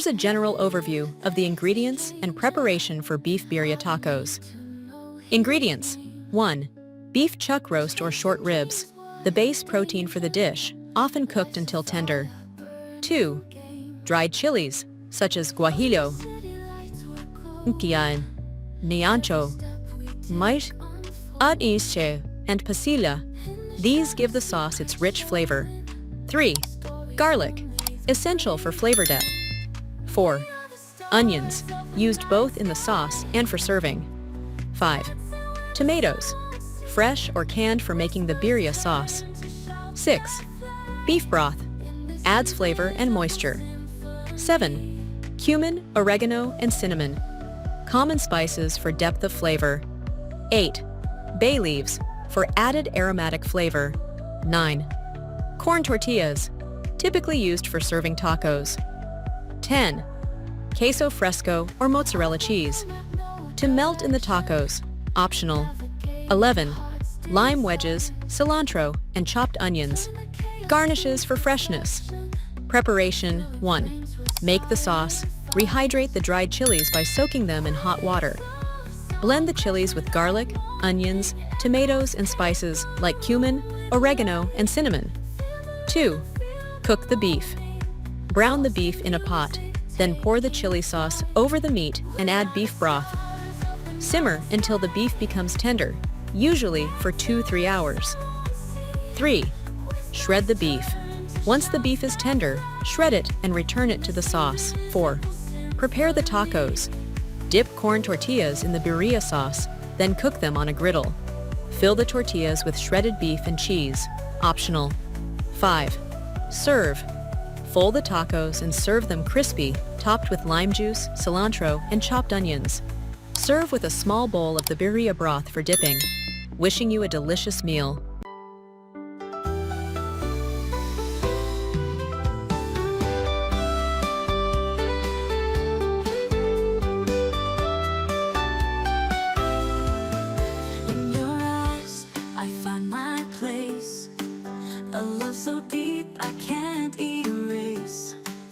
Here's a general overview of the ingredients and preparation for beef birria tacos. Ingredients: 1. Beef chuck roast or short ribs, the base protein for the dish, often cooked until tender. 2. Dried chilies, such as guajillo, ancho, and pasilla. These give the sauce its rich flavor. 3. Garlic, essential for flavor depth. 4. Onions, used both in the sauce and for serving. 5. Tomatoes, fresh or canned for making the birria sauce. 6. Beef broth, adds flavor and moisture. 7. Cumin, oregano, and cinnamon, common spices for depth of flavor. 8. Bay leaves, for added aromatic flavor. 9. Corn tortillas, typically used for serving tacos. 10. Queso fresco or mozzarella cheese, to melt in the tacos, optional. 11. Lime wedges, cilantro, and chopped onions, garnishes for freshness. Preparation: 1. Make the sauce. Rehydrate the dried chilies by soaking them in hot water. Blend the chilies with garlic, onions, tomatoes, and spices like cumin, oregano, and cinnamon. 2. Cook the beef. Brown the beef in a pot, then pour the chili sauce over the meat and add beef broth. Simmer until the beef becomes tender, usually for 2-3 hours. 3. Shred the beef. Once the beef is tender, shred it and return it to the sauce. 4. Prepare the tacos. Dip corn tortillas in the birria sauce, then cook them on a griddle. Fill the tortillas with shredded beef and cheese, optional. 5. Serve. Fold the tacos and serve them crispy, topped with lime juice, cilantro, and chopped onions. Serve with a small bowl of the birria broth for dipping. Wishing you a delicious meal.